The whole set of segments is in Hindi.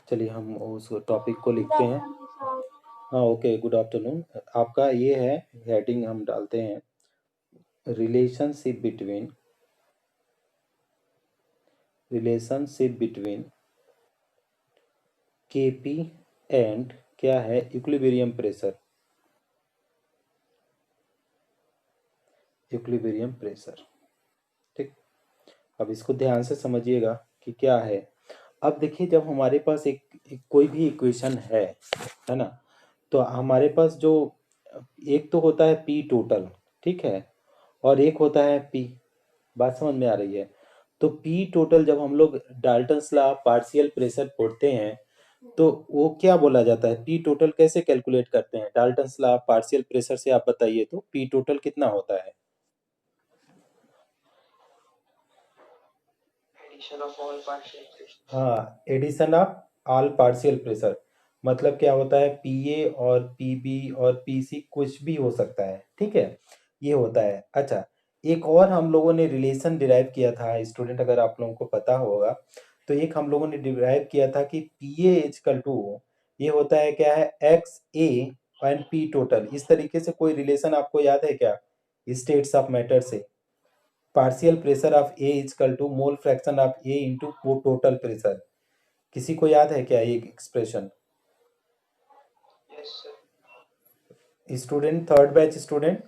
चलिए हम उस टॉपिक को लिखते हैं। हाँ ओके, गुड आफ्टरनून। आपका ये है, हेडिंग हम डालते हैं रिलेशनशिप बिटवीन केपी एंड क्या है, इक्विलिब्रियम प्रेशर। इक्विलिब्रियम प्रेशर, ठीक। अब इसको ध्यान से समझिएगा कि क्या है। अब देखिए, जब हमारे पास एक कोई भी इक्वेशन है ना, तो हमारे पास जो एक तो होता है पी टोटल, ठीक है, और एक होता है पी। बात समझ में आ रही है? तो पी टोटल जब हम लोग डाल्टन्स लॉ पार्शियल प्रेशर पढ़ते हैं, तो वो क्या बोला जाता है, पी टोटल कैसे कैलकुलेट करते हैं डाल्टन्स लॉ पार्शियल प्रेशर से? आप बताइए तो पी टोटल कितना होता है? हाँ, addition of all partial pressure. मतलब क्या होता है, पीए और पीबी और पीसी कुछ भी हो सकता है, ठीक है, ये होता है। अच्छा, एक और हम लोगों ने रिलेशन डिराइव किया था स्टूडेंट, अगर आप लोगों को पता होगा, तो एक हम लोगों ने डिराइव किया था कि पीए इजकल टू, ये होता है क्या है, X A and P total. इस तरीके से कोई रिलेशन आपको याद है क्या स्टेट्स ऑफ मैटर से? Partial pressure of A equal to mole fraction of A into total pressure. किसी को याद है क्या ये expression? Student, third batch student,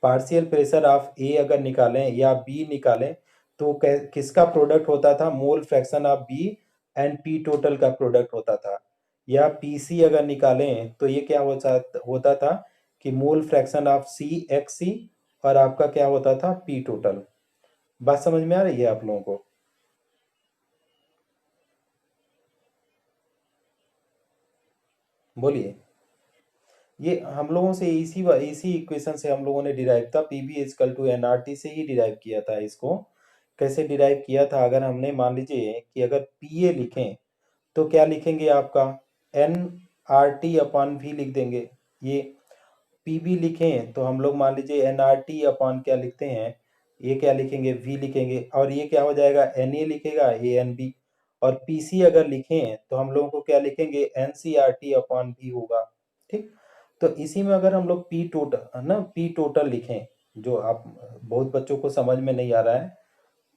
partial pressure of A अगर निकालें या बी निकालें, तो किसका प्रोडक्ट होता था? Mole fraction of B and P total का प्रोडक्ट होता था। या पीसी अगर निकालें तो ये क्या होता था कि mole fraction of C X C, और आपका क्या होता था, पी टोटल। बात समझ में आ रही है आप लोगों को? बोलिए। ये हम लोगों से इसी इक्वेशन से हम लोगों ने डिराइव था, P B equal to N R T से ही डिराइव किया था इसको। कैसे डिराइव किया था? अगर हमने मान लीजिए कि अगर पी ए लिखें तो क्या लिखेंगे आपका, N R T upon V लिख देंगे। ये पी बी लिखें तो हम लोग मान लीजिए एन आर टी अपॉन क्या लिखते हैं, ये क्या लिखेंगे, वी लिखेंगे, और ये क्या हो जाएगा, एन ए लिखेगा, ए एन बी। और पी सी अगर लिखें तो हम लोगों को क्या लिखेंगे, N C R T upon V होगा, ठीक। तो इसी में अगर हम लोग पी टोटल ना, पी टोटल लिखें, जो आप बहुत बच्चों को समझ में नहीं आ रहा है,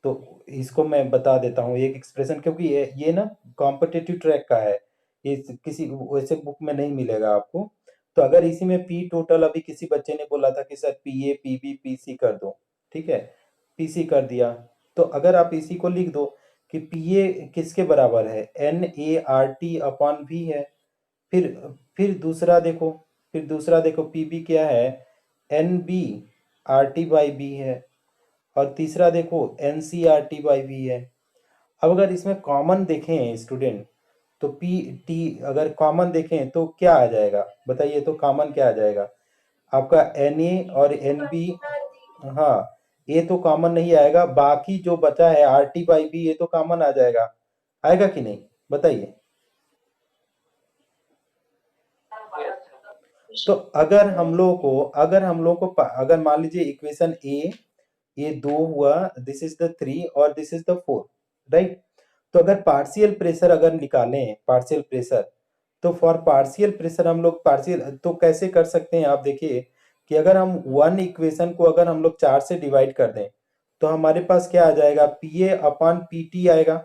तो इसको मैं बता देता हूँ एक एक्सप्रेशन, क्योंकि ये ना कॉम्पिटिटिव ट्रैक का है, ये किसी वैसे बुक में नहीं मिलेगा आपको। तो अगर इसी में पी टोटल, अभी किसी बच्चे ने बोला था कि sir P A P B P C कर दो, ठीक है, पी सी कर दिया। तो अगर आप इसी को लिख दो कि पी ए किसके बराबर है, n A R T upon V है। फिर फिर दूसरा देखो, पीबी क्या है, n B R T by B है। और तीसरा देखो, n C R T by V है। अब अगर इसमें कॉमन देखें स्टूडेंट, तो पी टी अगर कॉमन देखें तो क्या आ जाएगा, बताइए तो कॉमन क्या आ जाएगा आपका, एन ए और एन बी। हाँ, ये तो कॉमन नहीं आएगा, बाकी जो बचा है आर टी बाई बी, ये तो कॉमन आ जाएगा। आएगा कि नहीं, बताइए। तो अगर मान लीजिए इक्वेशन ए, ये दो हुआ, दिस इज द थ्री और this is the four, right. तो अगर पार्शियल प्रेशर अगर निकालें, पार्शियल प्रेशर, तो फॉर पार्शियल प्रेशर हम लोग पार्शियल तो कैसे कर सकते हैं, आप देखिए कि अगर हम वन इक्वेशन को अगर हम लोग चार से डिवाइड कर दें, तो हमारे पास क्या आ जाएगा, P A upon P T आएगा।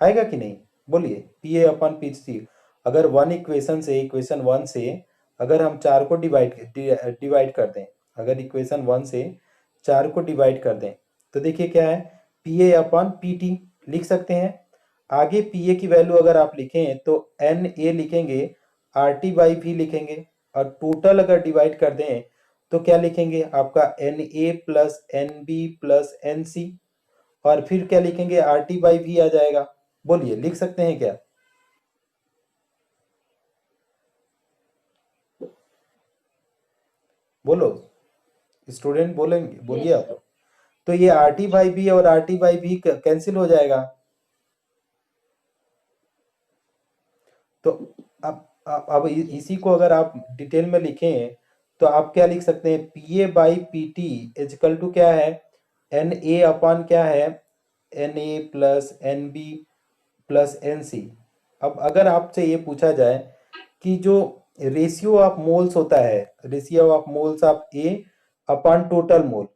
आएगा कि नहीं, बोलिए, P A upon P C. अगर वन इक्वेशन से, इक्वेशन वन से अगर हम चार को डिवाइड कर दें, अगर इक्वेशन वन से चार को डिवाइड कर दें, तो देखिए क्या है, P A upon P T लिख सकते हैं। आगे पी ए की वैल्यू अगर आप लिखें तो एन ए लिखेंगे, आर टी बाई वी लिखेंगे, और टोटल अगर डिवाइड कर दें तो क्या लिखेंगे, आपका n A plus n B plus n C, और फिर क्या लिखेंगे, आर टी बाई वी आ जाएगा। बोलिए, लिख सकते हैं क्या? बोलो स्टूडेंट, बोलेंगे, बोलिए आप लोग। तो ये आर टी बाई बी और R T by B cancel हो जाएगा। तो अब इसी को अगर आप डिटेल में लिखें तो आप क्या लिख सकते हैं, P A by P T equal to क्या है, एन ए अपॉन क्या है, n A plus n B plus n C. अब अगर आपसे ये पूछा जाए कि जो रेशियो ऑफ मोल्स होता है, ratio of moles of A upon total mole,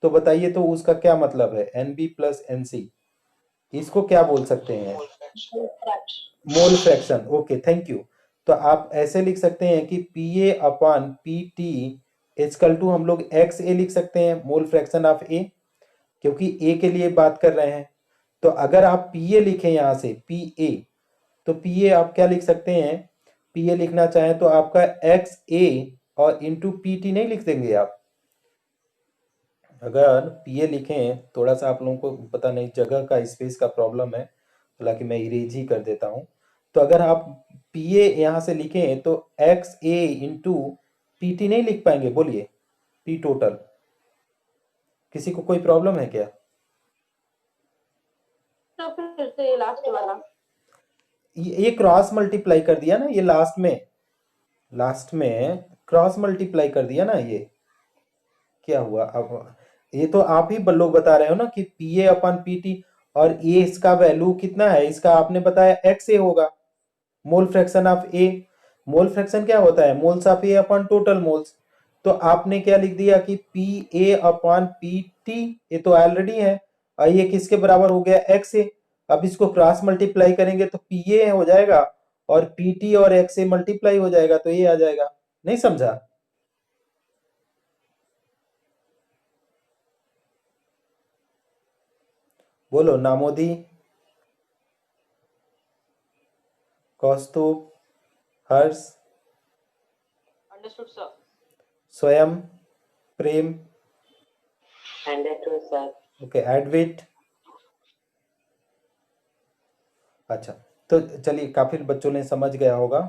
तो बताइए तो उसका क्या मतलब है, एनबी प्लस एनसी, इसको क्या बोल सकते हैं? Mole fraction. Okay, thank you. तो आप ऐसे लिख सकते हैं कि P A upon P T equal to, हम लोग एक्स ए लिख सकते हैं, मोल फ्रैक्शन ऑफ ए, क्योंकि ए के लिए बात कर रहे हैं। तो अगर आप पी ए लिखें यहाँ से पी ए, तो पी ए आप क्या लिख सकते हैं, पी ए लिखना चाहें तो आपका एक्स ए और इंटू पी टी नहीं लिख देंगे आप? अगर पी ए लिखें, थोड़ा सा आप लोगों को पता नहीं जगह का स्पेस का प्रॉब्लम है, हालांकि मैं इरेज ही कर देता हूँ। तो अगर आप पी ए यहाँ से लिखें तो एक्स ए इंटू पी टी नहीं लिख पाएंगे, बोलिए, पी टोटल। किसी को कोई प्रॉब्लम है क्या? तो फिर से लास्ट वाला ये क्रॉस मल्टीप्लाई कर दिया ना, ये लास्ट में क्रॉस मल्टीप्लाई कर दिया ना, ये क्या हुआ अब? ये तो आप ही लोग बता रहे हो ना कि पी ए अपन पी टी, और ए इसका वैल्यू कितना है, इसका आपने बताया एक्स ए होगा, मोल fraction of A. Mole fraction क्या होता है, moles of A upon total moles. तो आपने क्या लिख दिया कि P A upon P T, ये तो ऑलरेडी है, और ये किसके बराबर हो गया, एक्स ए। अब इसको क्रॉस मल्टीप्लाई करेंगे तो पी ए हो जाएगा और पी टी और एक्स ए मल्टीप्लाई हो जाएगा, तो ये आ जाएगा। नहीं समझा? बोलो, नामोदी, कौस्तुभ, हर्ष, अंडरस्टूड सर। स्वयं, प्रेम, अंडरस्टूड सर। ओके, एडविट। अच्छा, तो चलिए, काफी बच्चों ने समझ गया होगा,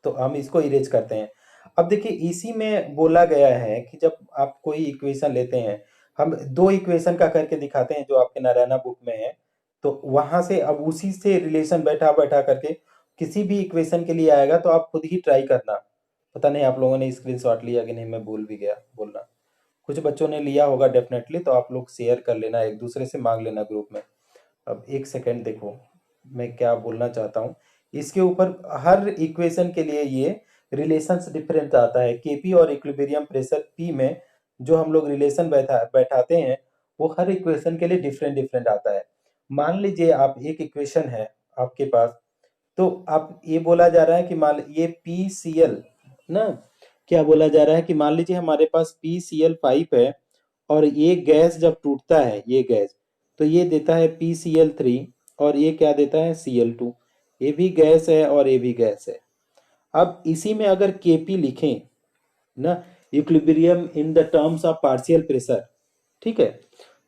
तो हम इसको इरेज करते हैं। अब देखिए, इसी में बोला गया है कि जब आप कोई इक्वेशन लेते हैं, हम दो इक्वेशन का करके दिखाते हैं जो आपके नारायणा बुक में है, तो वहां से अब उसी से रिलेशन बैठा बैठा करके किसी भी इक्वेशन के लिए आएगा, तो आप खुद ही ट्राई करना। पता नहीं आप लोगों ने स्क्रीनशॉट लिया कि नहीं, मैं भूल भी गया बोलना। कुछ बच्चों ने लिया होगा डेफिनेटली, तो आप लोग शेयर कर लेना, एक दूसरे से मांग लेना ग्रुप में। अब एक सेकेंड देखो, मैं क्या बोलना चाहता हूँ इसके ऊपर। हर इक्वेशन के लिए ये रिलेशंस डिफरेंट आता है, केपी और इक्विलिब्रियम प्रेशर पी में जो हम लोग रिलेशन बैठाते हैं, वो हर इक्वेशन के लिए डिफरेंट डिफरेंट आता है। मान लीजिए आप एक इक्वेशन है आपके पास, तो आप ये बोला जा रहा है कि मान ये पी सी एल ना, क्या बोला जा रहा है कि मान लीजिए हमारे पास पी सी एल पाइप है, और ये गैस जब टूटता है, ये गैस, तो ये देता है PCl3, और ये क्या देता है, Cl2। ये भी गैस है और ये भी गैस है। अब इसी में अगर Kp लिखें ना, equilibrium in the terms of partial pressure, ठीक है,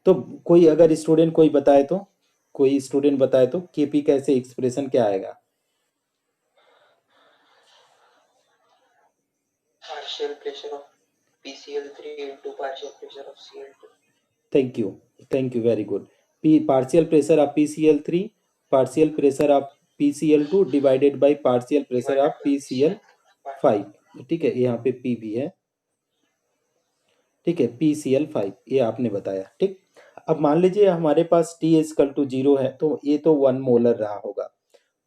तो कोई अगर स्टूडेंट कोई बताए तो, कोई स्टूडेंट बताए तो Kp कैसे एक्सप्रेशन क्या आएगा? Partial pressure of PCl3 into partial pressure of Cl2। Thank you, thank you, very good. P partial pressure of PCl3, partial pressure of PCl2 divided by partial pressure of PCl5, ठीक है, यहाँ पे P भी है, ठीक है, PCl5 ये आपने बताया, ठीक। अब मान लीजिए हमारे पास T इक्वल टू 0 है, तो ये तो 1 मोलर रहा होगा,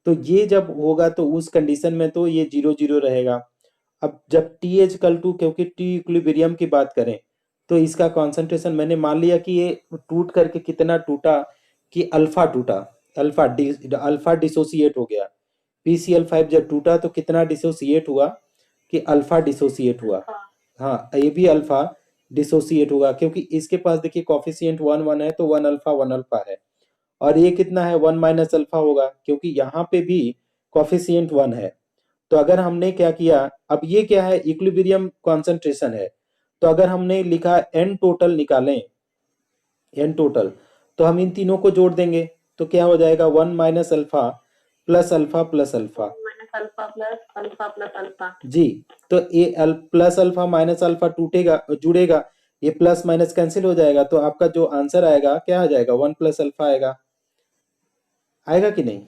तो ये जब होगा तो उस कंडीशन में तो ये 0 0 रहेगा। अब जब T इक्वल टू, क्योंकि T इक्विलिब्रियम की बात करें, तो इसका कॉन्सेंट्रेशन मैंने मान लिया कि ये टूट करके कितना टूटा, कि अल्फा टूटा, अल्फा डिसोसिएट हो गया। PCl5 जब टूटा तो कितना डिसोसिएट हुआ, कि अल्फा डिसोसिएट हुआ। हाँ, ये भी अल्फा डिसोसिएट होगा, क्योंकि इसके पास देखिए कॉफिशिएंट 1 1 है, तो 1 अल्फा है, और ये कितना है, 1 माइनस अल्फा होगा, क्योंकि यहाँ पे भी कॉफिशिएंट 1 है। तो अगर हमने क्या किया, अब ये क्या है, इक्विलिब्रियम कॉन्सेंट्रेशन है, तो अगर हमने लिखा एन टोटल निकालें, एन टोटल, तो हम इन तीनों को जोड़ देंगे, तो क्या हो जाएगा, 1 minus alpha plus alpha plus alpha, alpha plus alpha plus alpha जी। तो ये प्लस अल्फा माइनस अल्फा टूटेगा, जुड़ेगा, ये प्लस माइनस कैंसिल हो जाएगा, तो आपका जो आंसर आएगा क्या आ जाएगा, 1 प्लस अल्फा आएगा, आएगा कि नहीं?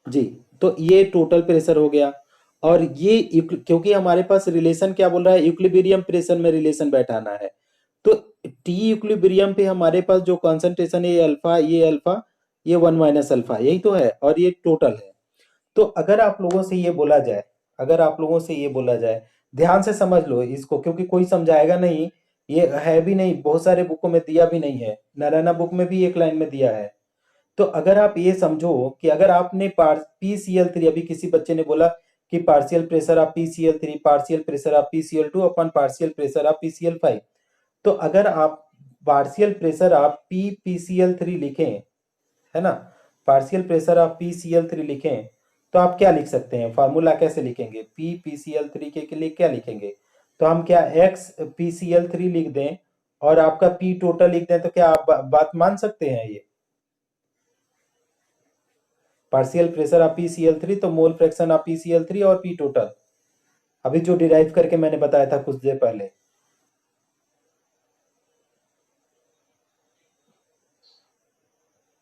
जी। तो ये टोटल प्रेशर हो गया, और ये क्योंकि हमारे पास रिलेशन क्या बोल रहा है, इक्विलिब्रियम प्रेशर में रिलेशन बैठाना है, तो टी इक्विलिब्रियम पे हमारे पास जो कॉन्सेंट्रेशन है, ये अल्फा ये 1 माइनस अल्फा, यही तो है, और ये टोटल है। तो अगर आप लोगों से ये बोला जाए, अगर आप लोगों से ये बोला जाए, ध्यान से समझ लो इसको, क्योंकि कोई समझाएगा नहीं, ये है भी नहीं, बहुत सारे बुकों में दिया भी नहीं है, नारायणा बुक में भी एक लाइन में दिया है। तो अगर आप ये समझो कि अगर आपने PCl3, अभी किसी बच्चे ने बोला कि partial pressure of PCl3, partial pressure of PCl2 upon partial pressure of PCl5, तो अगर आप पार्शियल प्रेशर ऑफ PCl3 लिखें, है ना, पार्शियल प्रेशर ऑफ PCl3 लिखें, तो आप क्या लिख सकते हैं, फार्मूला कैसे लिखेंगे, PCl3 के लिए क्या लिखेंगे, तो हम क्या x PCl3 लिख दें और आपका P टोटल लिख दें, तो क्या आप बात मान सकते हैं ये, पार्शियल प्रेशर ऑफ PCl3 तो मोल फ्रैक्शन ऑफ PCl3 और P टोटल, अभी जो डिराइव करके मैंने बताया था कुछ देर पहले,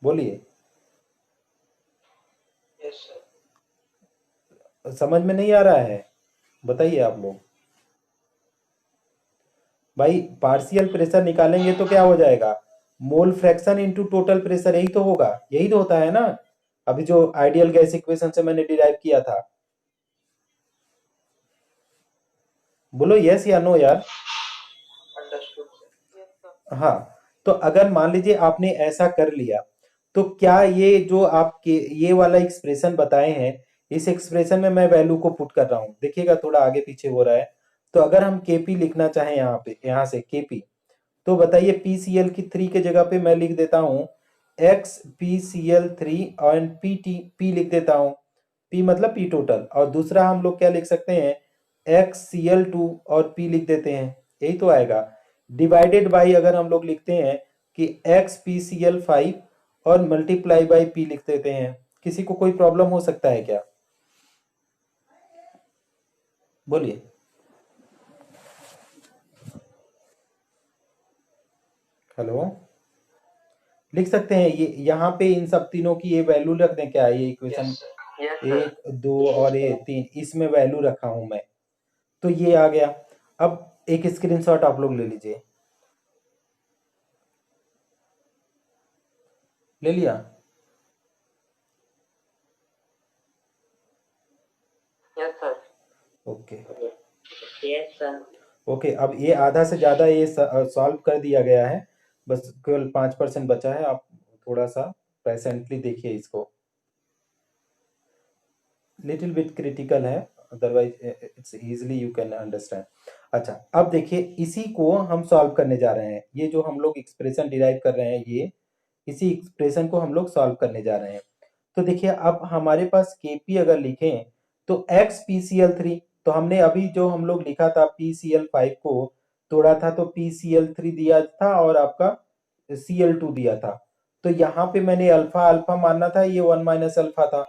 बोलिए। Yes sir. समझ में नहीं आ रहा है, बताइए आप लोग। भाई पार्शियल प्रेशर निकालेंगे तो क्या हो जाएगा, mole fraction into total pressure, यही तो होगा, यही तो होता है ना, अभी जो आइडियल गैस इक्वेशन से मैंने डिराइव किया था। बोलो यस या नो यार। Understood sir. Yes sir. हाँ, तो अगर मान लीजिए आपने ऐसा कर लिया, तो क्या ये जो आपके ये वाला एक्सप्रेशन बताए हैं, इस एक्सप्रेशन में मैं वैल्यू को पुट कर रहा हूं, देखिएगा थोड़ा आगे पीछे हो रहा है। तो अगर हम केपी लिखना चाहें यहाँ पे, यहाँ से केपी, तो बताइए PCl की 3 के जगह पे मैं लिख देता हूँ x PCl3 और पी लिख देता हूँ, P मतलब P टोटल, और दूसरा हम लोग क्या लिख सकते हैं, XCl2 और P लिख देते हैं, यही तो आएगा। डिवाइडेड बाई अगर हम लोग लिखते हैं कि x PCl5 और मल्टीप्लाई बाई P लिख देते हैं, किसी को कोई प्रॉब्लम हो सकता है क्या, बोलिए। हेलो, लिख सकते हैं ये, यहाँ पे इन सब तीनों की ये वैल्यू रख दें क्या, ये equation yes sir. Yes sir. 1 2 और ये 3, इसमें वैल्यू रखा हूं मैं, तो ये आ गया। अब एक स्क्रीनशॉट आप लोग ले लीजिए, ले लिया, yes sir. Okay. Yes sir. Okay, अब ये आधा से ज़्यादा ये सॉल्व कर दिया गया है, बस केवल 5% बचा है, आप थोड़ा सा पेशेंटली देखिए इसको, लिटिल बिट क्रिटिकल है, otherwise it's easily you can understand. अच्छा, अब देखिए इसी को हम सॉल्व करने जा रहे हैं, ये जो हम लोग एक्सप्रेशन डिराइव कर रहे हैं, ये इसी एक्सप्रेशन को हम लोग सॉल्व करने जा रहे हैं। तो देखिए अब हमारे पास केपी अगर लिखें तो एक्स PCl3, तो हमने अभी जो हम लोग लिखा था PCl5 को तोड़ा था तो PCl3 दिया था और आपका Cl2 दिया था, तो यहाँ पे मैंने अल्फा अल्फा मानना था, ये 1 माइनस अल्फा था।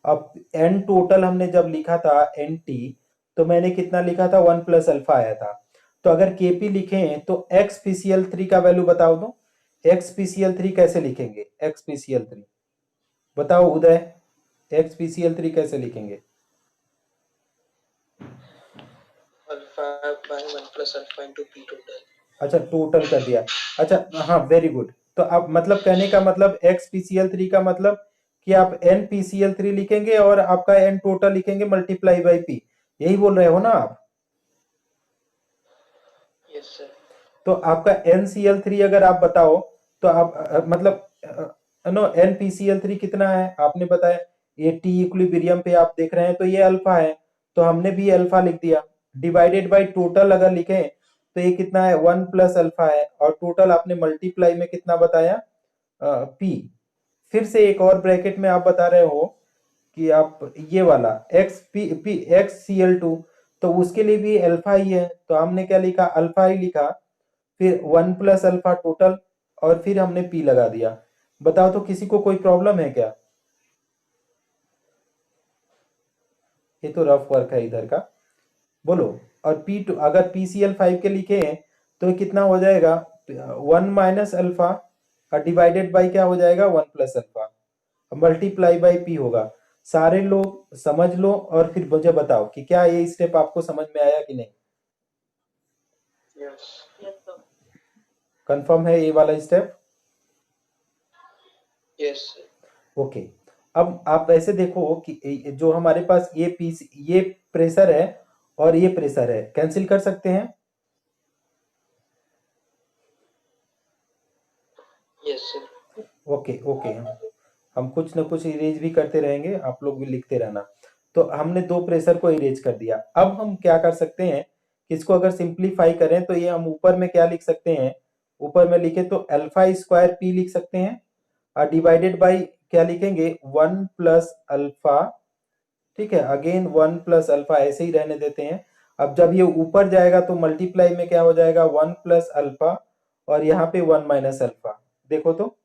अब एन टोटल हमने जब लिखा था एन टी, तो मैंने कितना लिखा था, 1 प्लस अल्फा आया था। तो अगर केपी लिखें तो एक्स PCl3 का वैल्यू बताओ, दो एक्स PCl3 कैसे लिखेंगे, एक्स PCl3 बताओ उदय, एक्स PCl3 कैसे लिखेंगे, alpha by 1 plus alpha into P total. अच्छा टोटल कर दिया, अच्छा हाँ वेरी गुड। तो अब मतलब कहने का मतलब एक्स PCl3 का मतलब कि आप एन PCl3 लिखेंगे और आपका एन टोटल लिखेंगे मल्टीप्लाई बाई पी, यही बोल रहे हो ना आप। Yes sir. तो आपका NCl3 अगर आप बताओ, तो आप मतलब नो NPCl3 कितना है आपने बताया, ये टी इक्विलिब्रियम पे आप देख रहे हैं, तो ये अल्फा है, तो हमने भी अल्फा लिख दिया, डिवाइडेड बाय टोटल अगर लिखें तो ये कितना है, 1 प्लस अल्फा है, और टोटल आपने मल्टीप्लाई में कितना बताया, पी। फिर से एक और ब्रैकेट में आप बता रहे हो कि आप ये वाला XCl2, तो उसके लिए भी अल्फा ही है, तो हमने क्या लिखा, अल्फा ही लिखा, फिर 1 प्लस अल्फा टोटल, और फिर हमने पी लगा दिया। बताओ तो किसी को कोई प्रॉब्लम है क्या, ये तो रफ वर्क है इधर का, बोलो। और अगर PCl5 के लिखे हैं तो ये कितना हो जाएगा, 1 माइनस अल्फा और डिवाइडेड बाई क्या हो जाएगा, 1 plus alpha, multiply by P होगा। सारे लोग समझ लो और फिर मुझे बताओ कि क्या ये स्टेप आपको समझ में आया कि नहीं, यस। Yes sir. कंफर्म है ये वाला स्टेप। यस। ओके। अब आप ऐसे देखो कि जो हमारे पास ये प्रेशर है और ये प्रेशर है, कैंसिल कर सकते हैं? Yes sir. Okay okay. हम कुछ ना कुछ इरेज भी करते रहेंगे, आप लोग भी लिखते रहना। तो हमने दो प्रेशर को इरेज कर दिया। अब हम क्या कर सकते हैं कि इसको अगर सिंप्लीफाई करें तो ये हम ऊपर में क्या लिख सकते हैं, ऊपर में लिखे तो अल्फा स्क्वायर पी लिख सकते हैं, और डिवाइडेड बाई क्या लिखेंगे, वन प्लस अल्फा। ठीक है, अगेन वन प्लस अल्फा ऐसे ही रहने देते हैं। अब जब ये ऊपर जाएगा तो मल्टीप्लाई में क्या हो जाएगा, वन प्लस अल्फा, और यहाँ पे वन माइनस अल्फा। देखो तो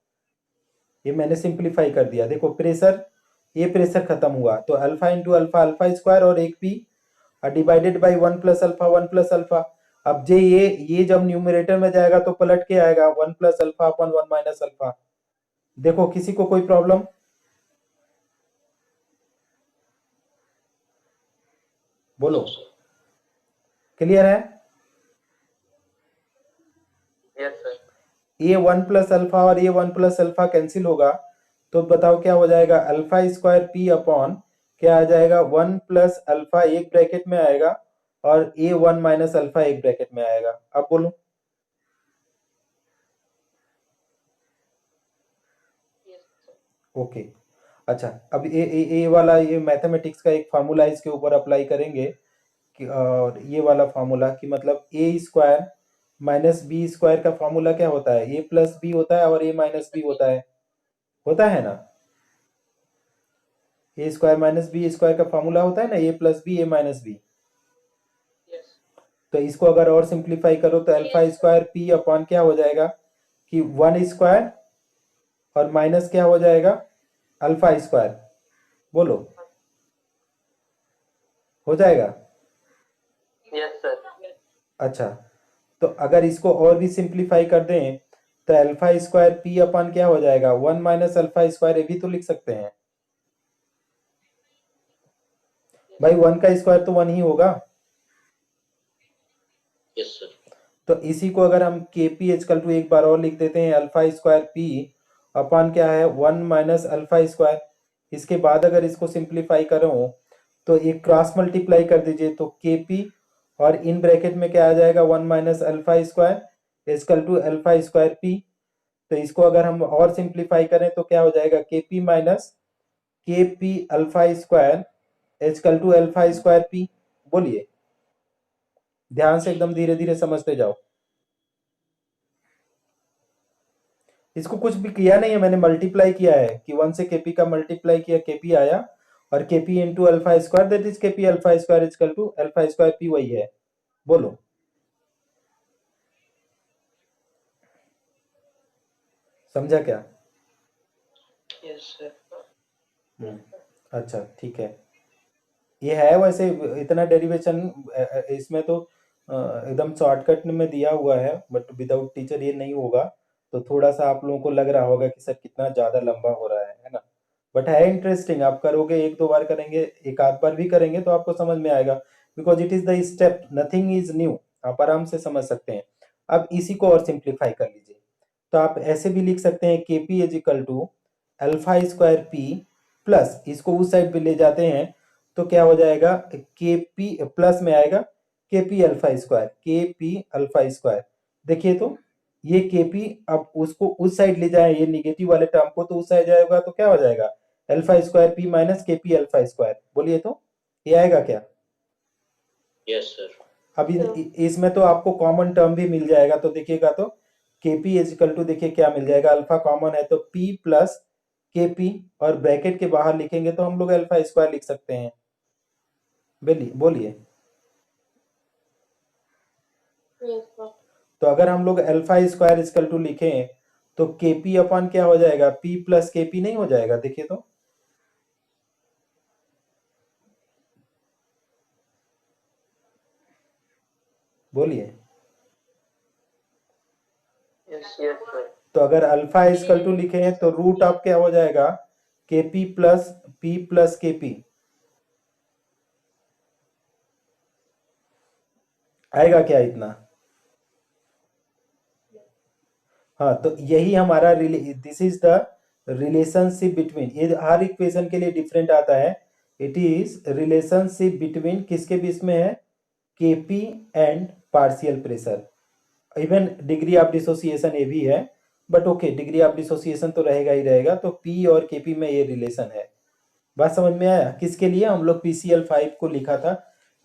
ये मैंने सिंप्लीफाई कर दिया। देखो प्रेशर, ये प्रेशर खत्म हुआ तो alpha into alpha alpha square और एक P, divided by one plus alpha. अब जे ये जब न्यूमरेटर में जाएगा तो पलट के आएगा वन प्लस अल्फा अपन वन माइनस अल्फा। देखो किसी को कोई प्रॉब्लम? बोलो, नो सर। क्लियर है? Yes sir. ये वन प्लस अल्फा और ये वन प्लस अल्फा कैंसिल होगा, तो बताओ क्या हो जाएगा, अल्फा स्क्वायर पी अपॉन क्या आ जाएगा, वन प्लस अल्फा एक ब्रैकेट में आएगा और ए वन माइनस अल्फा एक ब्रैकेट में आएगा। अब बोलो। Yes sir. ओके। अच्छा, अब ये वाला ये मैथमेटिक्स का एक फार्मूला इसके ऊपर अप्लाई करेंगे कि, और ये वाला फार्मूला कि मतलब ए स्क्वायर माइनस बी स्क्वायर का फार्मूला क्या होता है, ए प्लस बी होता है और ए माइनस बी होता है ना। ए स्क्वायर माइनस बी स्क्वायर का फार्मूला होता है ना, ए प्लस बी ए माइनस बी। यस। तो इसको अगर और सिंप्लीफाई करो तो अल्फा स्क्वायर पी अपॉन क्या हो जाएगा कि वन स्क्वायर और माइनस क्या हो जाएगा, अल्फा स्क्वायर। बोलो, हो जाएगा? Yes sir. अच्छा, तो अगर इसको और भी सिंप्लीफाई कर दें तो अल्फा स्क्वायर पी अपॉन क्या हो जाएगा, वन माइनस अल्फा स्क्वायर, ये भी तो लिख सकते हैं भाई, वन का स्क्वायर तो वन ही होगा। Yes sir. तो इसी को अगर हम के पी एचकल टू एक बार और लिख देते हैं, अल्फा स्क्वायर पी अपॉन क्या है, वन माइनस अल्फा स्क्वायर। इसके बाद अगर इसको सिंप्लीफाई करो तो एक क्रॉस मल्टीप्लाई कर दीजिए तो के पी, और इन ब्रैकेट में क्या आ जाएगा, one minus alpha square equal to alpha square P. तो इसको अगर हम और सिंप्लीफाई करें तो क्या हो जाएगा, K P minus K P alpha square equal to alpha square P. बोलिए, ध्यान से एकदम धीरे धीरे समझते जाओ। इसको कुछ भी किया नहीं है, मैंने मल्टीप्लाई किया है कि वन से केपी का मल्टीप्लाई किया, केपी आया, और KP into alpha square, that is KP alpha square equal to alpha square P, वही है। बोलो, समझा क्या? Yes sir. हम्म, अच्छा ठीक है। ये है वैसे इतना डेरिवेशन इसमें तो एकदम शॉर्टकट में दिया हुआ है, बट विदाउट टीचर ये नहीं होगा। तो थोड़ा सा आप लोगों को लग रहा होगा कि सर कितना ज़्यादा लंबा हो रहा है ना। बट है इंटरेस्टिंग, आप करोगे एक दो बार करेंगे, एक आध बार भी करेंगे तो आपको समझ में आएगा, because it is the step, nothing is new. आप आराम से समझ सकते हैं। अब इसी को और सिंप्लीफाई कर लीजिए, तो आप ऐसे भी लिख सकते हैं K P is equal to alpha square P plus, इसको उस साइड पे ले जाते हैं तो क्या हो जाएगा, के पी प्लस में आएगा के पी अल्फा स्क्वायर, के पी अल्फा स्क्वायर। देखिए तो ये के पी, अब उसको उस साइड ले जाए, ये निगेटिव वाले टर्म को तो उस साइड जाएगा तो क्या हो जाएगा, alpha square P minus K P alpha square. बोलिए तो ये आएगा क्या? Yes sir. अब इसमें तो आपको कॉमन टर्म भी मिल जाएगा, तो देखिएगा तो के पी इजिकल टू, देखिए क्या मिल जाएगा, अल्फा कॉमन है तो पी प्लस के पी, और ब्रैकेट के बाहर लिखेंगे तो हम लोग अल्फा स्क्वायर लिख सकते हैं। बोलिए बोलिए। Yes sir. तो अगर हम लोग अल्फा स्क्वायर इजकल टू लिखें तो के पी अपॉन क्या हो जाएगा, पी प्लस के पी नहीं हो जाएगा? देखिए तो बोलिए। Yes yes sir. तो अगर अल्फा इजकल टू लिखे तो रूट ऑफ क्या हो जाएगा, के पी प्लस के पी आएगा क्या इतना? हाँ, तो यही हमारा this is the relationship between, ये हर इक्वेशन के लिए डिफरेंट आता है। इट इज रिलेशनशिप बिटवीन किसके बीच में है, KP and partial pressure. Even degree of dissociation ये भी है, but okay degree of dissociation तो रहेगा ही रहेगा। तो पी और केपी में ये रिलेशन है। बात समझ में आया? किसके लिए हम लोग PCl5 को लिखा था,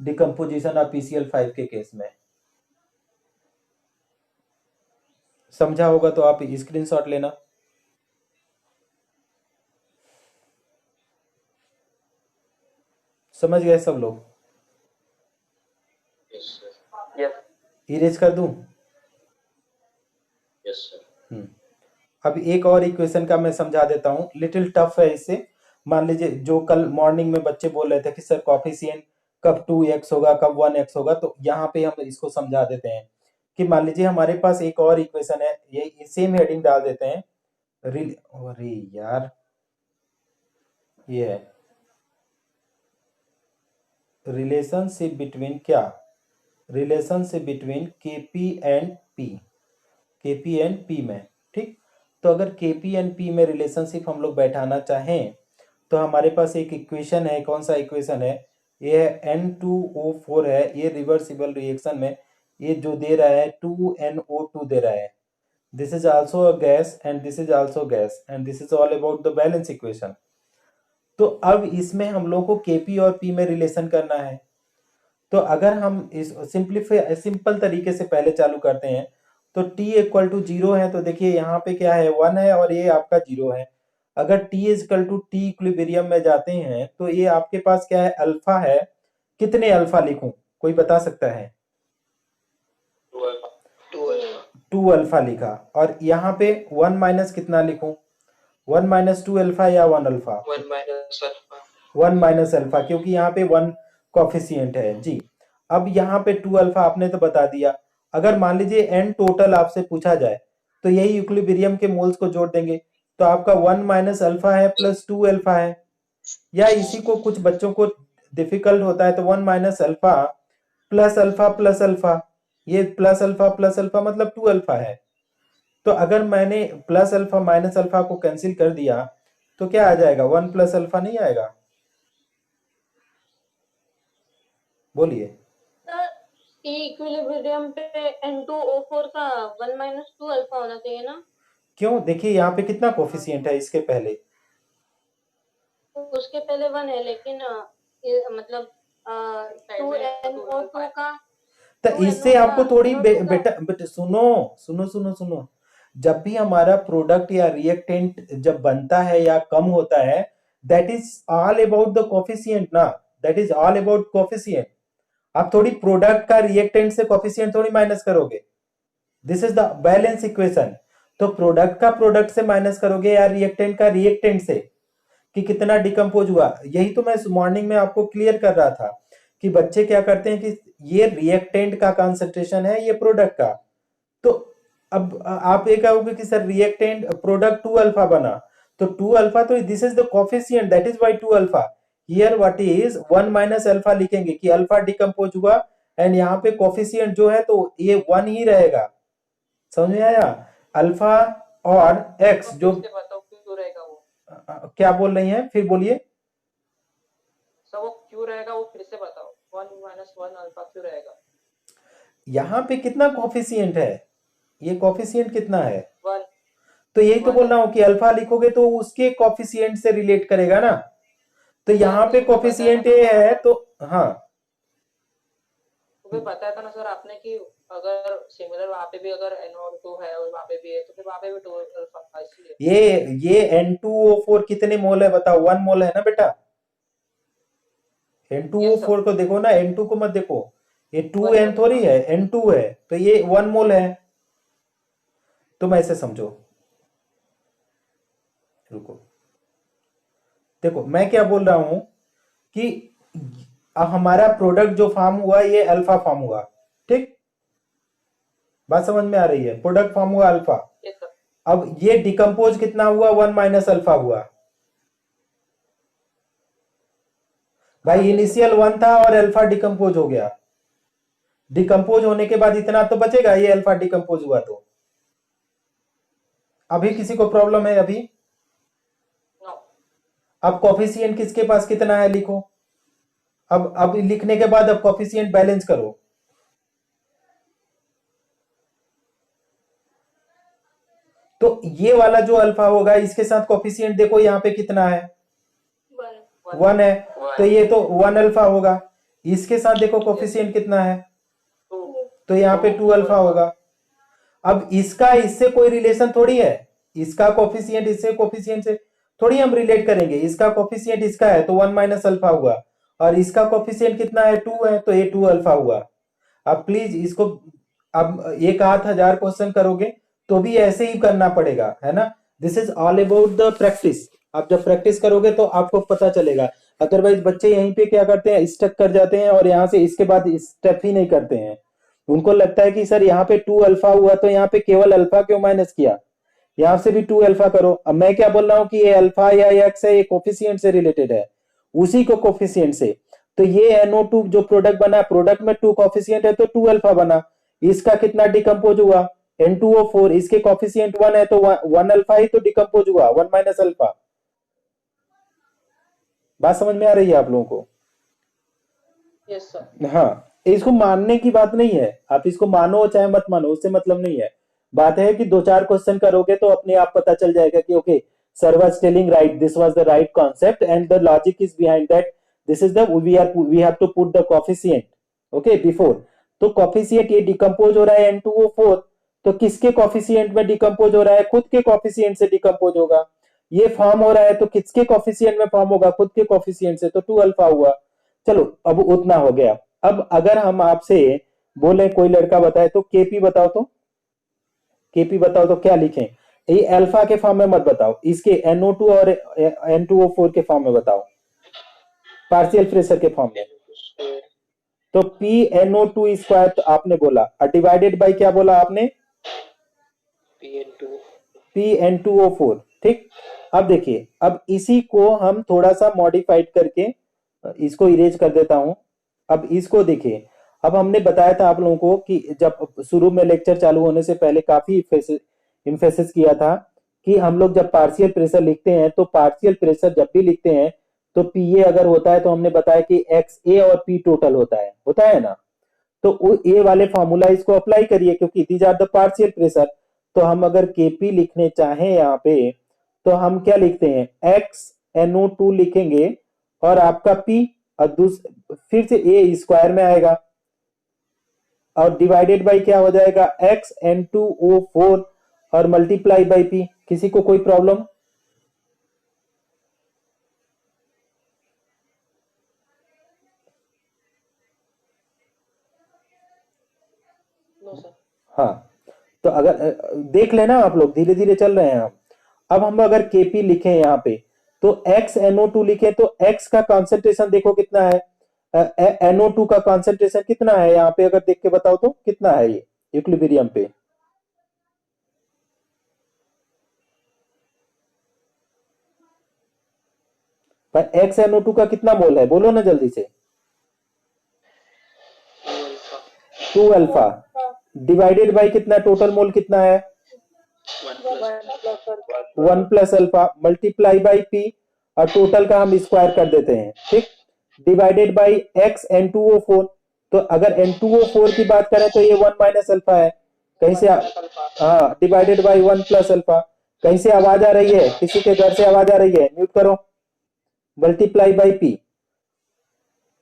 डिकम्पोजिशन ऑफ PCl5 के केस में। समझा होगा तो आप स्क्रीनशॉट लेना। समझ गए सब लोग? Yes sir. यस। इरेज कर दूं? Yes sir. अब एक और इक्वेशन का मैं समझा देता हूँ, लिटिल टफ है इससे। मान लीजिए जो कल मॉर्निंग में बच्चे बोल रहे थे कि सर कॉफिशिएंट कब 2x होगा, कब 1x होगा, तो यहाँ पे हम इसको समझा देते हैं कि मान लीजिए हमारे पास एक और इक्वेशन है, ये सेम हेडिंग डाल देते हैं। अरे यार ये है रिलेशनशिप बिटवीन क्या, relationship between KP and P, KP and P में। ठीक, तो अगर केपी एंड पी में रिलेशनशिप हम लोग बैठाना चाहें तो हमारे पास एक इक्वेशन है। कौन सा इक्वेशन है? ये N2O4 है। ये रिवर्सिबल रिएक्शन में ये जो दे रहा है 2NO2 दे रहा है। This is also a gas and this is also gas and this is all about the balance equation. तो अब इसमें हम लोग को केपी और पी में रिलेशन करना है। तो अगर हम इस सिंपल तरीके से पहले चालू करते हैं तो t इक्वल टू 0 है, तो देखिए यहाँ पे क्या है 1 है और ये आपका 0 है। अगर t equal to T equilibrium में जाते हैं तो ये आपके पास क्या है, अल्फा है। कितने अल्फा लिखूं, कोई बता सकता है? 2 अल्फा लिखा। और यहाँ पे 1 माइनस कितना लिखूं, 1 माइनस 2 अल्फा या 1 alpha? 1 minus alpha. 1 minus alpha, क्योंकि यहाँ पे 1 कॉफिशिएंट है जी। अब यहाँ पे 2 अल्फा आपने तो बता दिया। अगर मान लीजिए n टोटल आपसे पूछा जाए तो यही इक्विलिब्रियम के मोल्स को जोड़ देंगे, तो आपका 1 माइनस अल्फा है प्लस 2 अल्फा है। या इसी को कुछ बच्चों को डिफिकल्ट होता है तो 1 माइनस अल्फा प्लस अल्फा, ये प्लस अल्फा मतलब 2 अल्फा है। तो अगर मैंने प्लस अल्फा माइनस अल्फा को कैंसिल कर दिया तो क्या आ जाएगा, 1 प्लस अल्फा नहीं आएगा? बोलिए। इक्विलिब्रियम पे N2O4 का 1 माइनस 2 अल्फा होना चाहिए ना? क्यों? देखिए यहाँ पे कितना कोफिशिएंट है इसके पहले, उसके पहले 1 है, लेकिन मतलब 2NO2 का, तो इससे आपको थोड़ी बेटा सुनो सुनो सुनो सुनो, जब भी हमारा प्रोडक्ट या रिएक्टेंट जब बनता है या कम होता है, that is all about the coefficient ना, that is all about coefficient. आप थोड़ी प्रोडक्ट का रिएक्टेंट से कोफिशिएंट थोड़ी माइनस करोगे, this is the balance equation. तो प्रोडक्ट का प्रोडक्ट से माइनस करोगे या रिएक्टेंट का रिएक्टेंट से कि कितना डिकम्पोज हुआ। यही तो मैं मॉर्निंग में आपको क्लियर कर रहा था कि बच्चे क्या करते हैं कि ये रिएक्टेंट का कंसंट्रेशन है, ये प्रोडक्ट का। तो अब आप ये कहोगे कि सर रिएक्टेंट प्रोडक्ट 2 अल्फा बना, तो 2 अल्फा तो this is the coefficient, that is why 2 alpha. Here what is 1 minus alpha लिखेंगे कि अल्फा डिकम्पोज हुआ एंड यहाँ पे कोफिशिएंट जो है तो ये 1 ही रहेगा। समझ में आया? अल्फा और एक्स जो बताओ क्यों रहेगा वो, क्या बोल रही हैं, फिर बोलिए। सब वो क्यों रहेगा वो फिर से बताओ, 1 माइनस 1 अल्फा क्यों रहेगा? यहाँ पे कितना कोफिशिएंट है, ये कोफिशिएंट कितना है? 1। तो यही तो बोल रहा हूँ कि अल्फा लिखोगे तो उसके कोफिशिएंट से रिलेट करेगा ना। तो यहाँ पे कोफिशिएंट ये है तो हाँ, तो बताया था ना सर आपने कि अगर सिमिलर वहां पे भी अगर NO2 है और वहां पे भी है तो फिर वहां पे भी 2 अल्फा, इसलिए ये N2O4 कितने मोल है बताओ? 1 मोल है ना बेटा। N2O4 को देखो ना, N2 को मत देखो, ये 2N थोड़ी है, N2 है, तो ये 1 मोल है। तुम ऐसे समझो, रुको, देखो मैं क्या बोल रहा हूं कि हमारा प्रोडक्ट जो फॉर्म हुआ ये अल्फा फॉर्म हुआ, ठीक? बात समझ में आ रही है? प्रोडक्ट फॉर्म हुआ अल्फा। अब ये डिकम्पोज कितना हुआ, 1 माइनस अल्फा हुआ। भाई इनिशियल 1 था और अल्फा डिकम्पोज हो गया, डिकम्पोज होने के बाद इतना तो बचेगा, ये अल्फा डिकम्पोज हुआ तो। अभी किसी को प्रॉब्लम है? अभी अब कोफिशिएंट किसके पास कितना है लिखो। अब लिखने के बाद अब कोफिशिएंट बैलेंस करो। तो ये वाला जो अल्फा होगा इसके साथ कोफिशिएंट देखो यहाँ पे कितना है, 1 है, तो ये तो 1 अल्फा होगा। इसके साथ देखो कोफिशिएंट कितना है, तो यहाँ पे 2 अल्फा होगा। अब इसका इससे कोई रिलेशन थोड़ी है, इसका कोफिशिएंट इससे कोफिशिएंट से थोड़ी हम रिलेट करेंगे। इसका कोफिशिएंट इसका है तो 1 माइनस अल्फा हुआ, और इसका कोफिशिएंट कितना है 2 है, तो ये 2 अल्फा हुआ। अब प्लीज इसको अब एक आध हजार क्वेश्चन करोगे तो भी ऐसे ही करना पड़ेगा, है ना। This is all about the practice. आप जब प्रैक्टिस करोगे तो आपको पता चलेगा। अदरवाइज बच्चे यहीं पे क्या करते हैं, स्टक कर जाते हैं और यहाँ से इसके बाद स्टेप ही नहीं करते हैं। उनको लगता है कि सर यहाँ पे 2 अल्फा हुआ तो यहाँ पे केवल अल्फा क्यों माइनस किया, यहाँ से भी 2 अल्फा करो। अब मैं क्या बोल रहा हूँ कि ये अल्फा या एक्स है, ये कोफिशिएंट से रिलेटेड है, उसी को कोफिशिएंट से। तो ये NO2 जो प्रोडक्ट बना, प्रोडक्ट में 2 कोफिशिएंट है तो 2 अल्फा बना। इसका कितना डिकम्पोज हुआ, N2O4, इसके कोफिशिएंट 1 है तो 1 अल्फा ही तो डिकम्पोज हुआ, 1 माइनस अल्फा। बात समझ में आ रही है आप लोगों को? Yes sir. हाँ, इसको मानने की बात नहीं है, आप इसको मानो चाहे मत मानो, उससे मतलब नहीं है। बात है कि 2-4 क्वेश्चन करोगे तो अपने आप पता चल जाएगा कि okay sir was telling right, this was the right concept and the logic is behind that, this is the we have to put the coefficient okay before. तो कोफिशिएंट ये डिकम्पोज हो रहा है N2O4, तो किसके कोफिशिएंट में डिकम्पोज हो रहा है, खुद के कोफिशिएंट से डिकम्पोज होगा। ये फॉर्म हो रहा है तो किसके कोफिशिएंट में फॉर्म होगा, खुद के कोफिशिएंट से, तो 2 अल्फा हुआ। चलो अब उतना हो गया। अब अगर हम आपसे बोले, कोई लड़का बताए तो केपी बताओ, तो केपी बताओ तो क्या लिखें। ये अल्फा के फॉर्म में मत बताओ, इसके NO2 और N2O4 के फॉर्म में बताओ, पार्शियल प्रेशर के फॉर्म में। तो PNO2 स्क्वायर तो आपने बोला, डिवाइडेड बाय क्या बोला आपने, PN2O4, ठीक। अब देखिए, अब इसी को हम थोड़ा सा मॉडिफाइड करके इसको इरेज कर देता हूं। अब इसको देखिए, अब हमने बताया था आप लोगों को कि जब शुरू में लेक्चर चालू होने से पहले काफी इम्फेसिस किया था कि हम लोग जब पार्शियल प्रेशर लिखते हैं तो पार्शियल प्रेशर जब भी लिखते हैं तो PA अगर होता है तो हमने बताया कि XA और P टोटल होता है ना। तो ए वाले फॉर्मूला इसको अप्लाई करिए, क्योंकि these are the partial pressure. तो हम अगर KP लिखने चाहें यहाँ पे तो हम क्या लिखते हैं, XNO2 लिखेंगे और आपका P, और फिर से A स्क्वायर में आएगा और डिवाइडेड बाय क्या हो जाएगा, XN2O4 और मल्टीप्लाई बाय P। किसी को कोई प्रॉब्लम? No sir. हाँ, तो अगर देख लेना आप लोग, धीरे धीरे चल रहे हैं हम। अब हम अगर KP लिखें यहाँ पे तो XNO2 लिखें तो X का कॉन्सेंट्रेशन देखो कितना है, NO2 का कॉन्सेंट्रेशन कितना है यहाँ पे, अगर देख के बताओ तो कितना है ये इक्विलिब्रियम पे। पर XNO2 का कितना मोल है, बोलो ना जल्दी से। 2 अल्फा डिवाइडेड बाय कितना, टोटल मोल कितना है, 1 plus alpha multiply by P, और टोटल का हम स्क्वायर कर देते हैं, ठीक। डिवाइडेड बाय XN2O4, तो अगर N2O4 की बात करें तो ये 1 माइनस अल्फा है, कहीं से हाँ, डिवाइडेड बाय 1 प्लस अल्फा। कहीं से आवाज आ रही है, किसी के घर से आवाज आ रही है, म्यूट करो। Multiply by P।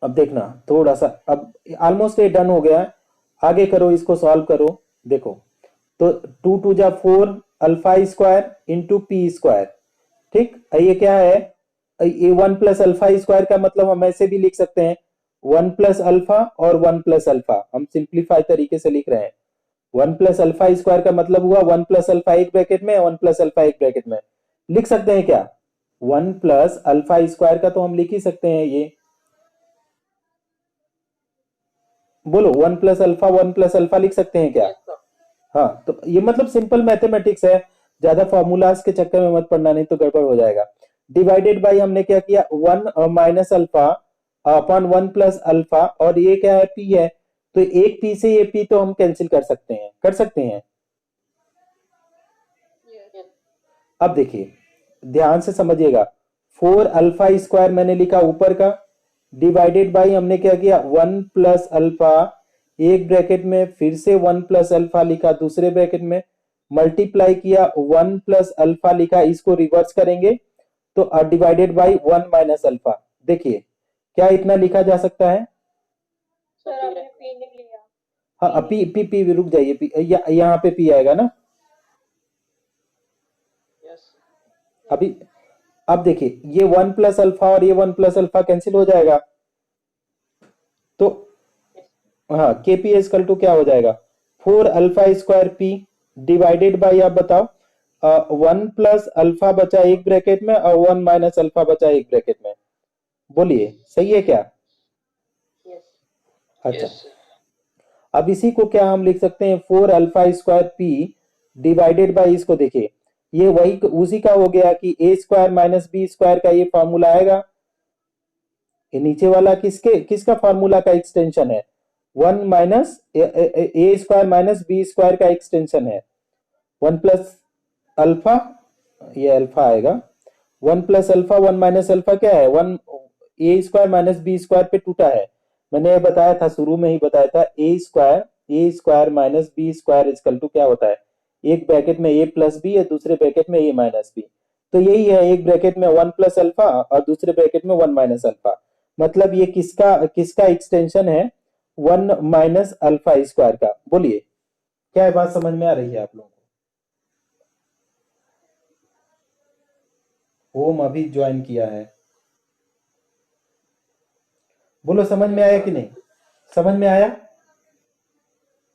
अब देखना थोड़ा सा, अब ऑलमोस्ट ये डन हो गया है, आगे करो, इसको सॉल्व करो। देखो तो 2 2 जा 4 alpha square into P square, ठीक। ये क्या है, ये 1 प्लस अल्फा स्क्वायर का मतलब हम ऐसे भी लिख सकते हैं 1 प्लस अल्फा और 1 प्लस अल्फा, हम सिंप्लीफाई तरीके से लिख रहे हैं। 1 प्लस अल्फा स्क्वायर का मतलब हुआ 1 प्लस अल्फा एक ब्रैकेट में, 1 प्लस अल्फा एक ब्रैकेट में। लिख सकते हैं क्या, 1 प्लस अल्फा स्क्वायर का तो हम लिख ही सकते हैं, ये बोलो 1 प्लस अल्फा 1 प्लस अल्फा लिख सकते हैं क्या? हाँ, तो ये मतलब सिंपल मैथमेटिक्स है, ज्यादा फॉर्मूलाज के चक्कर में मत पड़ना, नहीं तो गड़बड़ हो जाएगा। डिवाइडेड बाय हमने क्या किया, 1 minus alpha upon 1 plus alpha, और ये क्या है, P है, तो एक P से ये P तो हम कैंसिल कर सकते हैं, कर सकते हैं। अब देखिए ध्यान से समझिएगा, 4 अल्फा स्क्वायर मैंने लिखा ऊपर का, डिवाइडेड बाई हमने क्या किया 1 प्लस अल्फा एक ब्रैकेट में, फिर से 1 प्लस अल्फा लिखा दूसरे ब्रैकेट में, मल्टीप्लाई किया 1 प्लस अल्फा लिखा, इसको रिवर्स करेंगे तो डिवाइडेड बाई 1 माइनस अल्फा। देखिए क्या इतना लिखा जा सकता है? सर आपने पी नहीं लिया। हाँ पी पी पी रुक जाइए, पी यहाँ पे पी आएगा ना यस अभी। अब देखिए ये 1 प्लस अल्फा और ये 1 प्लस अल्फा कैंसिल हो जाएगा, तो हाँ के पी इक्वल टू क्या हो जाएगा 4 alpha square P divided by, आप बताओ 1 प्लस अल्फा बचा एक ब्रैकेट में और 1 माइनस अल्फा बचा एक ब्रैकेट में। बोलिए सही है क्या? यस अच्छा अब इसी को क्या हम लिख सकते हैं 4 alpha square P divided by, इसको देखिए ये वही उसी का हो गया कि ए स्क्वायर माइनस बी स्क्वायर का ये फॉर्मूला आएगा। ये नीचे वाला किसका फॉर्मूला का एक्सटेंशन है? 1 माइनस ए स्क्वायर माइनस बी स्क्वायर का एक्सटेंशन है। 1 प्लस अल्फा, ये अल्फा आएगा, 1 प्लस अल्फा 1 माइनस अल्फा क्या है 1 ए स्क्वायर माइनस बी स्क्वायर पे टूटा है। मैंने बताया था शुरू में ही बताया था A square minus B square equal to क्या होता है, एक ब्रैकेट में ए प्लस बी है दूसरे ब्रैकेट में ए माइनस बी, तो यही है एक ब्रैकेट में 1 प्लस अल्फा और दूसरे ब्रैकेट में 1 माइनस अल्फा। मतलब ये किसका किसका एक्सटेंशन है 1 माइनस अल्फा स्क्वायर का। बोलिए क्या है, बात समझ में आ रही है आप लोगों को? ओम अभी ज्वाइन किया है, बोलो समझ में आया कि नहीं? समझ में आया?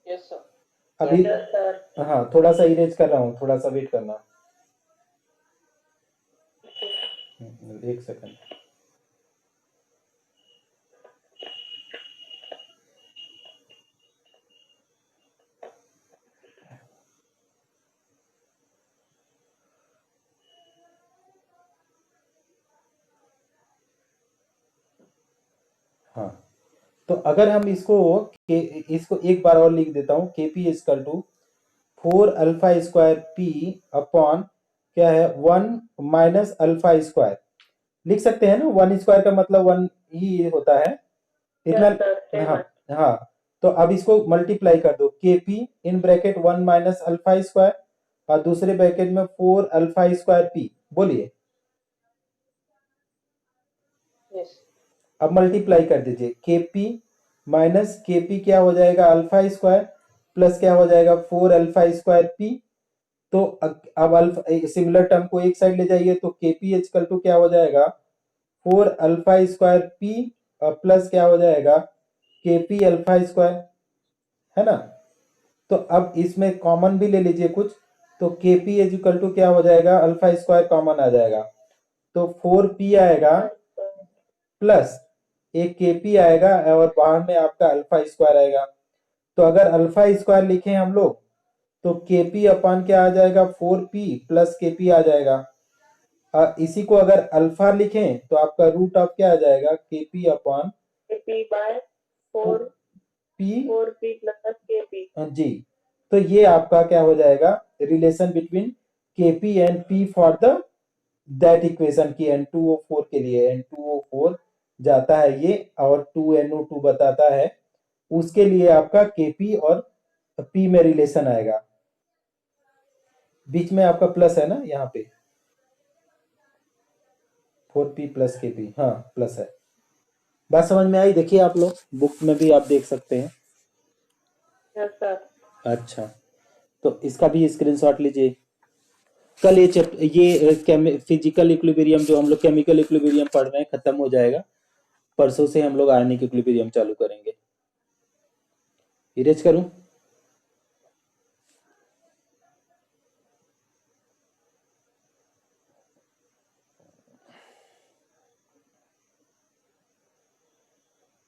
यस सर अभी हाँ थोड़ा सा इरेज कर रहा हूँ, थोड़ा सा वेट करना, एक सेकंड। हाँ तो अगर हम इसको एक बार और लिख देता हूं, K P equal to 4 alpha square P upon क्या है 1 माइनस अल्फा स्क्वायर। लिख सकते हैं ना, 1 स्क्वायर का मतलब 1 ही होता है इतना। हाँ हाँ तो अब इसको मल्टीप्लाई कर दो, के P in bracket 1 minus alpha square और दूसरे ब्रैकेट में 4 अल्फा स्क्वायर पी। बोलिए यस अब मल्टीप्लाई कर दीजिए, के पी माइनस के पी क्या हो जाएगा अल्फा स्क्वायर प्लस क्या हो जाएगा 4 अल्फा स्क्वायर पी। तो अब अल्फा सिमिलर टर्म को एक साइड ले जाइए तो के पी इक्वल टू क्या हो जाएगा 4 अल्फा स्क्वायर पी प्लस क्या हो जाएगा के पी अल्फा स्क्वायर, है ना। तो अब इसमें कॉमन भी ले लीजिए कुछ, तो के पी इक्वल टू क्या हो जाएगा अल्फा स्क्वायर कॉमन आ जाएगा तो 4p आएगा प्लस एक के पी आएगा और बाहर में आपका अल्फा स्क्वायर आएगा। तो अगर अल्फा स्क्वायर लिखे हम लोग तो के पी अपान क्या आ जाएगा 4p प्लस के पी आ जाएगा। इसी को अगर अल्फा लिखें तो आपका रूट ऑफ क्या आ जाएगा K P upon P by 4 P 4p plus kp। जी, तो ये आपका क्या हो जाएगा relation between K P and P for the that equation की N2O4 के लिए N2O4 जाता है ये और 2NO2 बताता है, उसके लिए आपका Kp और P में रिलेशन आएगा। बीच में आपका प्लस है ना यहाँ पे 4p प्लस Kp, हाँ प्लस है। बात समझ में आई? देखिए आप लोग बुक में भी आप देख सकते हैं। Yes sir. अच्छा तो इसका भी स्क्रीनशॉट लीजिए। कल ये फिजिकल इक्विलिब्रियम जो हम लोग केमिकल इक्विलिब्रियम पढ़ रहे हैं खत्म हो जाएगा, परसों से हम लोग आयनिक इक्विलिब्रियम चालू करेंगे। इरेज करूं?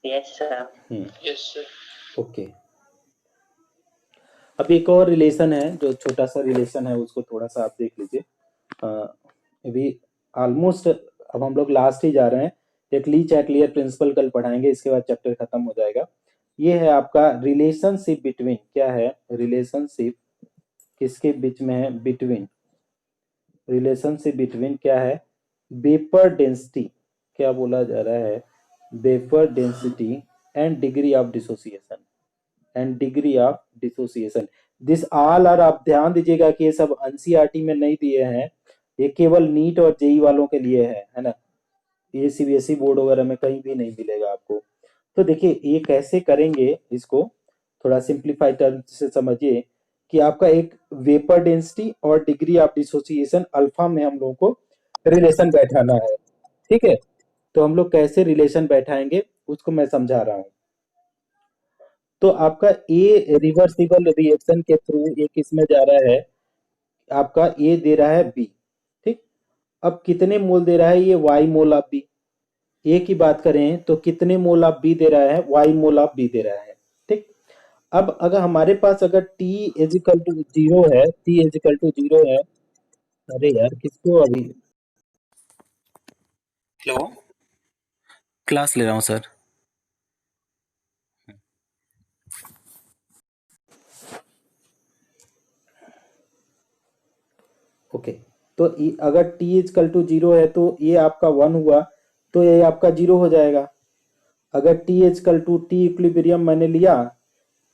Yes sir yes sir okay अब एक और रिलेशन है, जो छोटा सा रिलेशन है उसको थोड़ा सा आप देख लीजिए। अभी ऑलमोस्ट अब हम लोग लास्ट ही जा रहे हैं, एक ली चैटलियर प्रिंसिपल कल पढ़ाएंगे, इसके बाद चैप्टर खत्म हो जाएगा। ये है आपका रिलेशनशिप बिटवीन, क्या है रिलेशनशिप किसके बीच में है, बिटवीन, रिलेशनशिप बिटवीन क्या है वेपर डेंसिटी, क्या बोला जा रहा है, vapour density and degree of dissociation, this all are, आप ध्यान दीजिएगा कि ये सब एनसीईआरटी में नहीं दिए हैं, ये केवल नीट और जेई वालों के लिए है ना, ये सीबीएसई बोर्ड वगैरह में कहीं भी नहीं मिलेगा आपको। तो देखिए ये कैसे करेंगे, इसको थोड़ा सिंप्लीफाई टर्म से समझिए कि आपका एक वेपर डेंसिटी और डिग्री ऑफ डिसोसिएशन अल्फा में हम लोगों को रिलेशन बैठाना है, ठीक है। तो हम लोग कैसे रिलेशन बैठाएंगे उसको मैं समझा रहा हूं। तो आपका ए रिवर्सिबल रिएक्शन के थ्रू ये किस में जा रहा है, आपका ए दे रहा है बी, ठीक। अब कितने मोल दे रहा है, ये वाई मोल ऑफ बी। ए की बात करें तो कितने मोल ऑफ बी दे रहा है, वाई मोल ऑफ बी दे रहा है, ठीक। अब अगर हमारे पास अगर टी इजिकल टू जीरो है, टी इजिकल टू जीरो है, अरे यार किसको अभी, हेलो, क्लास ले रहा हूँ सर। ओके, तो अगर t इजकल टू जीरो है तो ये आपका 1 हुआ, तो ये आपका 0 हो जाएगा। अगर t equal to T equilibrium मैंने लिया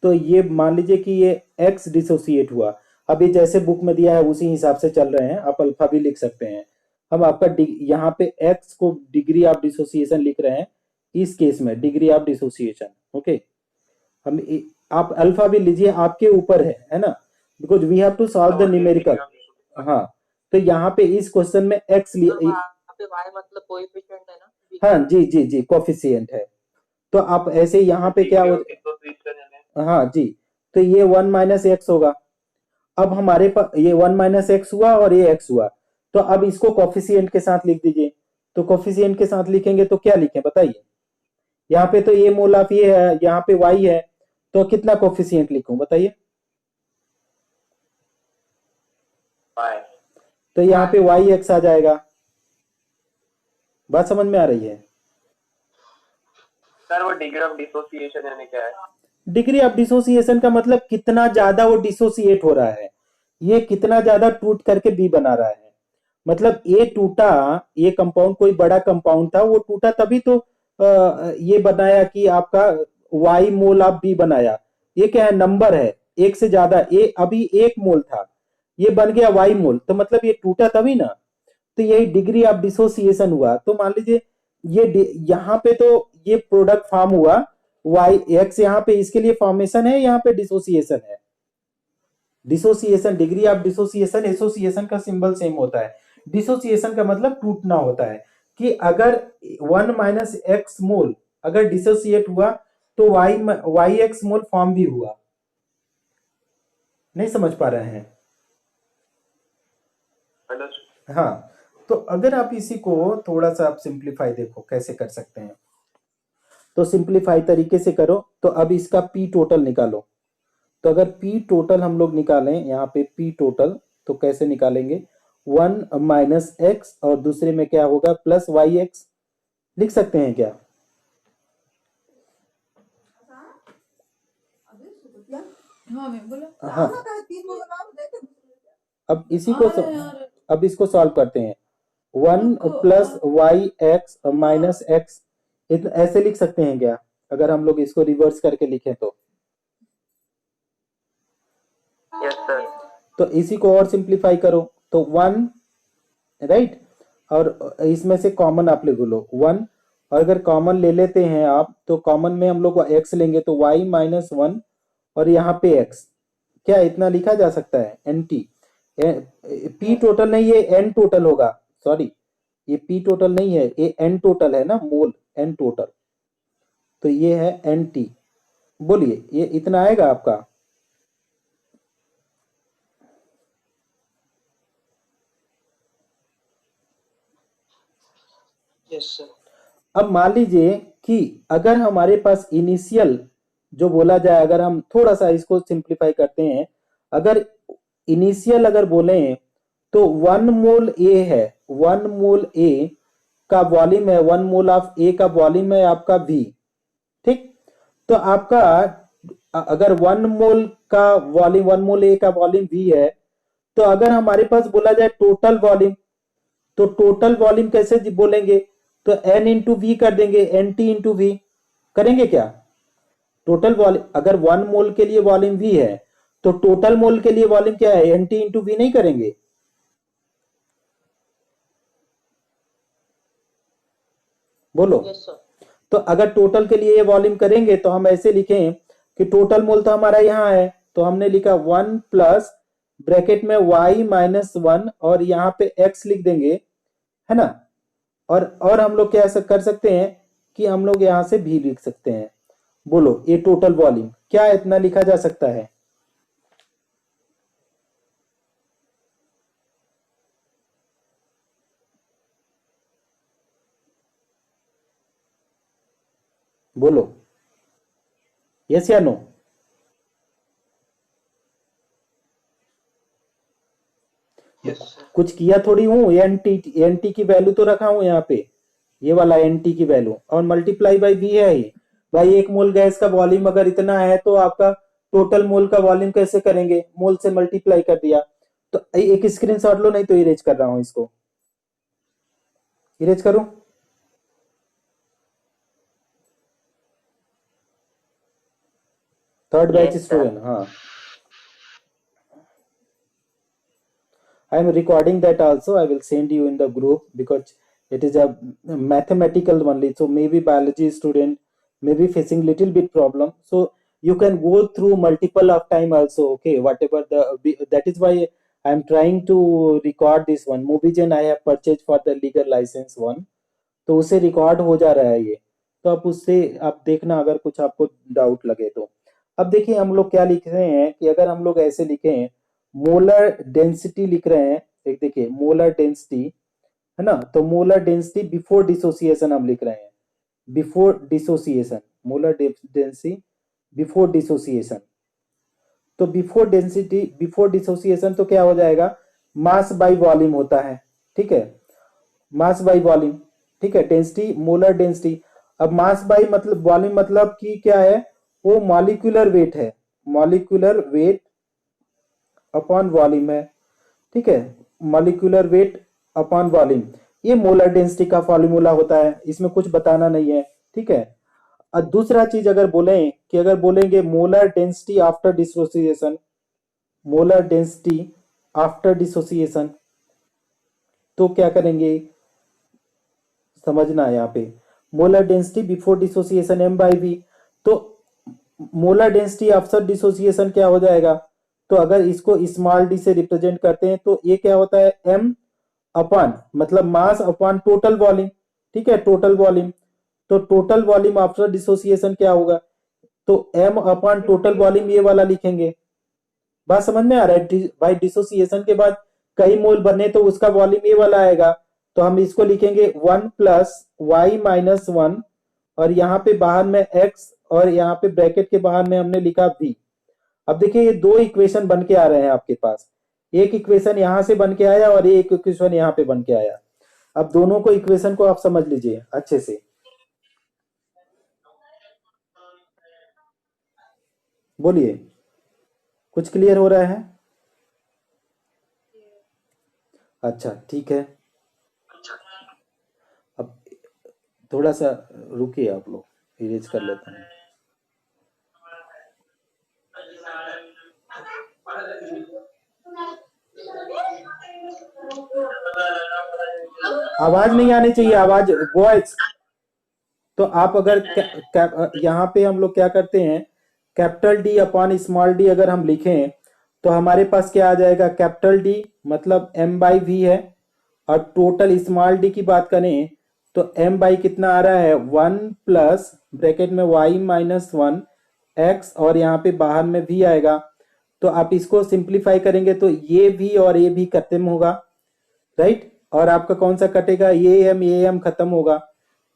तो ये मान लीजिए कि ये x डिसोसिएट हुआ। अभी जैसे बुक में दिया है उसी हिसाब से चल रहे हैं, आप अल्फा भी लिख सकते हैं। हम आपका यहाँ पे x को डिग्री ऑफ डिसोसिएशन लिख रहे हैं, इस केस में डिग्री ऑफ डिसोसिएशन, ओके। हम आप अल्फा भी लीजिए, आपके ऊपर है ना, because we have to solve the numerical. हाँ, तो यहाँ पे इस क्वेश्चन में x लिए, पे y मतलब कोएफिशिएंट है ना, हाँ जी जी जी, कोफिशिएंट है। तो आप ऐसे यहाँ पे क्या हो, हाँ जी, तो ये 1 माइनस एक्स होगा। अब हमारे पास ये 1 माइनस एक्स हुआ और ये x हुआ, तो अब इसको कोफिशिएंट के साथ लिख दीजिए। तो कोफिशिएंट के साथ लिखेंगे तो क्या लिखें बताइए, यहाँ पे तो ये मोल ऑफ ये है, यहाँ पे y है, तो कितना कोफिशिएंट लिखूं बताइए। तो यहाँ पे वाई एक्स आ जाएगा। बात समझ में आ रही है सर? वो डिग्री ऑफ डिसोसिएशन यानी क्या है? डिग्री ऑफ डिसोसिएशन का मतलब कितना ज्यादा वो डिसोसिएट हो रहा है, ये कितना ज्यादा टूट करके बी बना रहा है। मतलब ए टूटा, ये कंपाउंड कोई बड़ा कंपाउंड था, वो टूटा तभी तो ये बनाया कि आपका वाई मोल ऑफ बी बनाया। ये क्या है, नंबर है, एक से ज्यादा, ए अभी एक मोल था, ये बन गया वाई मोल, तो मतलब ये टूटा तभी ना। तो यही डिग्री ऑफ डिसोसिएशन हुआ। तो मान लीजिए ये यहाँ पे तो ये प्रोडक्ट फॉर्म हुआ, वाई एक्स यहाँ पे इसके लिए फॉर्मेशन है, यहाँ पे डिसोसिएशन है। Dissociation, degree of dissociation, association का सिंबल सेम होता है। डिसोसिएशन का मतलब टूटना होता है, कि अगर 1 माइनस एक्स मोल अगर डिसोसिएट हुआ तो वाई एक्स मोल फॉर्म भी हुआ। नहीं समझ पा रहे हैं? हाँ, तो अगर आप इसी को थोड़ा सा आप सिंप्लीफाई देखो कैसे कर सकते हैं, तो सिंप्लीफाई तरीके से करो। तो अब इसका पी टोटल निकालो। तो अगर पी टोटल हम लोग निकालें, यहाँ पे पी टोटल तो कैसे निकालेंगे, 1 माइनस एक्स और दूसरे में क्या होगा प्लस वाई एक्स, लिख सकते हैं क्या? हाँ, अब इसी को अब इसको सॉल्व करते हैं। 1 plus Y X minus X, ऐसे लिख सकते हैं क्या? अगर हम लोग इसको रिवर्स करके लिखें तो यस सर। तो इसी को और सिंप्लीफाई करो तो 1, राइट, और इसमें से कॉमन आप ले लो 1, और अगर कॉमन ले लेते हैं आप तो कॉमन में हम लोग x लेंगे तो y माइनस 1 और यहाँ पे x, क्या इतना लिखा जा सकता है nt, p टोटल नहीं, ये n टोटल होगा, सॉरी ये p टोटल नहीं है, ये n टोटल है ना, मोल n टोटल, तो ये है nt। बोलिए ये इतना आएगा आपका? Yes sir. अब मान लीजिए कि अगर हमारे पास इनिशियल जो बोला जाए, अगर हम थोड़ा सा इसको सिंप्लीफाई करते हैं, अगर इनिशियल अगर बोले तो 1 मोल ए है, 1 मोल ए का वॉल्यूम है, 1 मोल ऑफ ए का वॉल्यूम है आपका V, ठीक। तो आपका अगर 1 मोल का वॉल्यूम, 1 मोल ए का वॉल्यूम V है, तो अगर हमारे पास बोला जाए टोटल वॉल्यूम, तो टोटल वॉल्यूम कैसे बोलेंगे, तो एन इंटू वी कर देंगे, एन टी इंटू वी करेंगे क्या। टोटल वॉल्यूम अगर 1 मोल के लिए वॉल्यूम वी है तो टोटल मोल के लिए वॉल्यूम क्या है, एन टी इंटू वी नहीं करेंगे। बोलो। Yes sir. तो अगर टोटल के लिए ये वॉल्यूम करेंगे तो हम ऐसे लिखें कि टोटल मोल तो हमारा यहाँ है, तो हमने लिखा 1 प्लस ब्रैकेट में y-1 और यहाँ पे x लिख देंगे, है ना। और हम लोग क्या कर सकते हैं कि हम लोग यहाँ से भी लिख सकते हैं। बोलो ये टोटल वॉल्यूम क्या इतना लिखा जा सकता है। बोलो यस या नो। यस कुछ किया थोड़ी हूँ, एन टी की वैल्यू तो रखा हूं यहाँ पे, ये वाला एन टी की वैल्यू और मल्टीप्लाई बाई वी है ही। भाई 1 मोल गैस का वॉल्यूम अगर इतना है तो आपका टोटल मोल का वॉल्यूम कैसे करेंगे, मोल से मल्टीप्लाई कर दिया। तो एक स्क्रीनशॉट लो, नहीं तो इरेज कर रहा हूं इसको, इरेज करूं। थर्ड बैच स्टूडेंट, हाँ I am recording that also. I will send you in the group because it is a mathematical only. So maybe biology student may be facing little bit problem. So you can go through multiple of time also. Okay, whatever that is why I am trying to record this one. Mobigen I have purchased for the legal license one. तो उसे रिकॉर्ड हो जा रहा है ये, तो आप उससे आप देखना अगर कुछ आपको डाउट लगे तो। अब देखिए हम लोग क्या लिख रहे हैं कि अगर हम लोग ऐसे लिखें मोलर डेंसिटी लिख रहे हैं, एक देखिए मोलर डेंसिटी है ना, तो मोलर डेंसिटी बिफोर डिसोसिएशन हम लिख रहे हैं, before dissociation molar density before dissociation. तो बिफोर डेंसिटी बिफोर डिसोसिएशन तो क्या हो जाएगा, मास बाई वॉल्यूम होता है, ठीक है, मास बाई वॉल्यूम, ठीक है, डेंसिटी मोलर डेंसिटी। अब मास बाई मतलब वॉल्यूम मतलब कि क्या है, वो मॉलिक्यूलर वेट है, मॉलिक्यूलर वेट अपॉन वॉल्यूम है, ठीक है, मॉलिक्यूलर वेट अपॉन वॉल्यूम, ये मोलर डेंसिटी का फॉर्मूला होता है, इसमें कुछ बताना नहीं है, ठीक है। और दूसरा चीज अगर बोलें कि अगर बोलेंगे molar density after dissociation, molar density after dissociation, तो क्या करेंगे समझना है यहाँ पे, molar density before dissociation M by V, तो मोलर डेंसिटी आफ्टर डिसोसिएशन क्या हो जाएगा, तो अगर इसको स्मॉल डी से रिप्रेजेंट करते हैं तो ये क्या होता है, एम अपॉन मतलब मास अपॉन टोटल वॉल्यूम, ठीक है, टोटल वॉल्यूम। तो टोटल वॉल्यूम आफ्टर डिसोसिएशन क्या होगा, तो एम अपॉन टोटल वॉल्यूम ये वाला लिखेंगे। बात समझ में आ रहा है भाई, डिसोसिएशन के बाद कई मोल बने तो उसका वॉल्यूम ये वाला आएगा, तो हम इसको लिखेंगे 1 प्लस y-1 और यहाँ पे बाहर में x और यहाँ पे ब्रैकेट के बाहर में हमने लिखा v। अब देखिए ये दो इक्वेशन बन के आ रहे हैं आपके पास, एक इक्वेशन यहां से बन के आया और एक इक्वेशन यहाँ पे बन के आया। अब दोनों को इक्वेशन को आप समझ लीजिए अच्छे से, बोलिए कुछ क्लियर हो रहा है। अच्छा ठीक है, अब थोड़ा सा रुकिए आप लोग, इरेज कर लेते हैं। आवाज नहीं आनी चाहिए, आवाज वॉइस। तो आप अगर यहाँ पे हम लोग क्या करते हैं, capital D upon small D अगर हम लिखें तो हमारे पास क्या आ जाएगा, कैपिटल डी मतलब एम बाई वी है, और टोटल स्मॉल डी की बात करें तो एम बाई कितना आ रहा है, 1 प्लस ब्रैकेट में y-1 x और यहाँ पे बाहर में v आएगा। तो आप इसको सिंप्लीफाई करेंगे तो ये v और ये भी खत्म होगा, राइट, और आपका कौन सा कटेगा, ये m खत्म होगा,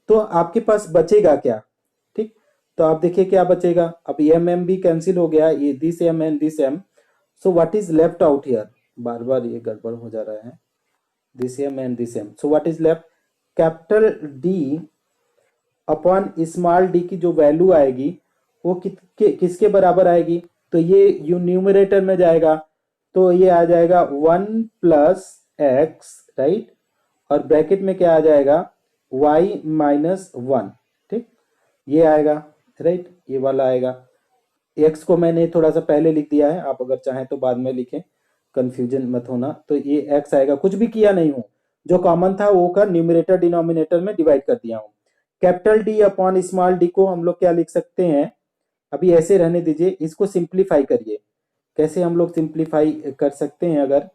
तो आपके पास बचेगा क्या, ठीक। तो आप देखिए क्या बचेगा, अब एम भी कैंसिल हो गया, ये this M and this M, so what is left out here, बार बार ये गड़बड़ हो जा रहा है, this M and this M, so what is left, capital D upon small D की जो वैल्यू आएगी वो किसके बराबर आएगी, तो ये न्यूमरेटर में जाएगा, तो ये आ जाएगा 1 प्लस एक्स, राइट, और ब्रैकेट में क्या आ जाएगा, y माइनस 1, ठीक, ये आएगा, राइट, ये वाला आएगा। x को मैंने थोड़ा सा पहले लिख दिया है, आप अगर चाहें तो बाद में लिखें, कंफ्यूजन मत होना। तो ये x आएगा, कुछ भी किया नहीं हूं, जो कॉमन था वो का न्यूमरेटर डिनोमिनेटर में डिवाइड कर दिया हूं। Capital D upon small D को हम लोग क्या लिख सकते हैं, अभी ऐसे रहने दीजिए, इसको सिंप्लीफाई करिए। कैसे हम लोग सिंप्लीफाई कर सकते हैं अगर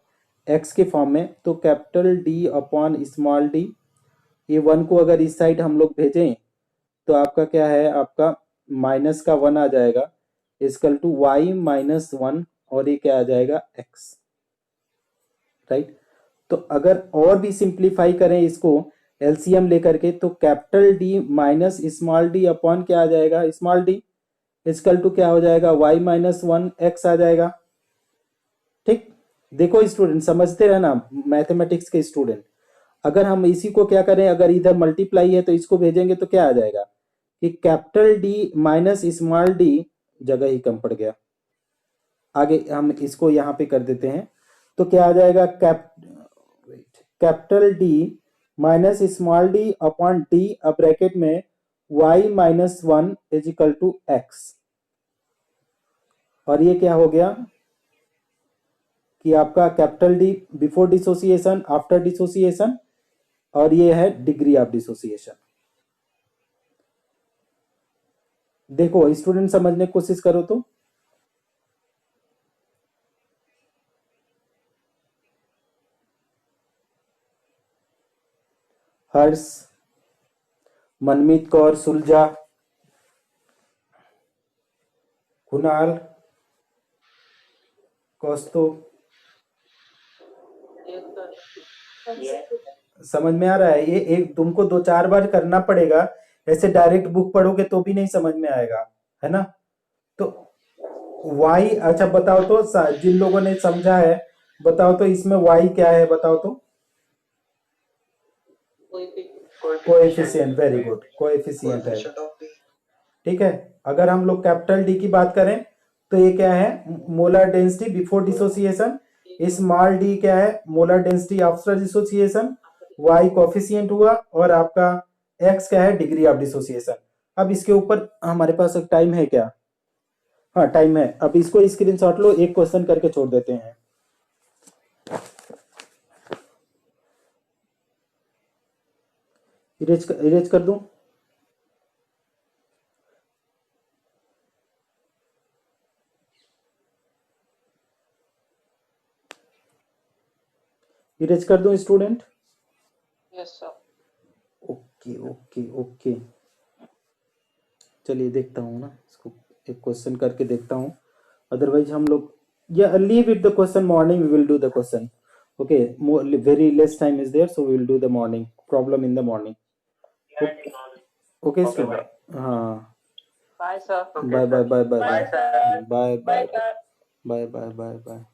x के फॉर्म में, तो capital D upon small D, ये 1 को अगर इस साइड हम लोग भेजें तो आपका क्या है, आपका माइनस का 1 आ जाएगा, इक्वल टू y माइनस 1, और ये क्या आ जाएगा, x, राइट। तो अगर और भी सिंप्लीफाई करें इसको एलसीएम लेकर के, तो capital D minus small D upon क्या आ जाएगा, स्मॉल डी, इक्वल टू क्या हो जाएगा, y माइनस 1 x आ जाएगा, ठीक। देखो स्टूडेंट, समझते रहना, मैथमेटिक्स के स्टूडेंट, अगर हम इसी को क्या करें, अगर इधर मल्टीप्लाई है तो इसको भेजेंगे तो क्या आ जाएगा कि capital D minus small D, जगह ही कम पड़ गया, आगे हम इसको यहां पे कर देते हैं, तो क्या आ जाएगा, capital D minus small D upon D, अब ब्रैकेट में y minus 1 is equal to X, और ये क्या हो गया कि आपका capital D before dissociation, after dissociation, और ये है डिग्री ऑफ डिसोसिएशन। देखो स्टूडेंट, समझने की कोशिश करो तो, हर्ष, मनमीत कौर, सुलझा, कुणाल, कौस्तुभ, समझ में आ रहा है? ये एक तुमको 2-4 बार करना पड़ेगा, ऐसे डायरेक्ट बुक पढ़ोगे तो भी नहीं समझ में आएगा, है ना। तो y, अच्छा बताओ तो, जिन लोगों ने समझा है बताओ तो, इसमें y क्या है बताओ तो, कोएफिशिएंट, वेरी गुड, कोएफिशिएंट है, ठीक है। अगर हम लोग कैपिटल डी की बात करें तो ये क्या है, molar density before dissociation, small D क्या है, molar density after dissociation, y coefficient हुआ, और आपका x क्या है, डिग्री ऑफ डिसोसिएशन। अब इसके ऊपर हमारे पास एक टाइम है क्या, हाँ टाइम है, अब इसको स्क्रीनशॉट लो, एक क्वेश्चन करके छोड़ देते हैं। इरेज कर दूं, इरेज कर दूं student? Yes sir. Okay okay okay, चलिए देखता हूँ ना इसको, एक क्वेश्चन करके देखता हूँ, अदरवाइज हम लोग, या leave it the question, morning we will do the question, okay, very less time is there, so we will do the morning problem in the morning, okay student, हाँ, bye sir, bye bye bye bye bye sir, bye bye bye sir. Bye bye bye bye.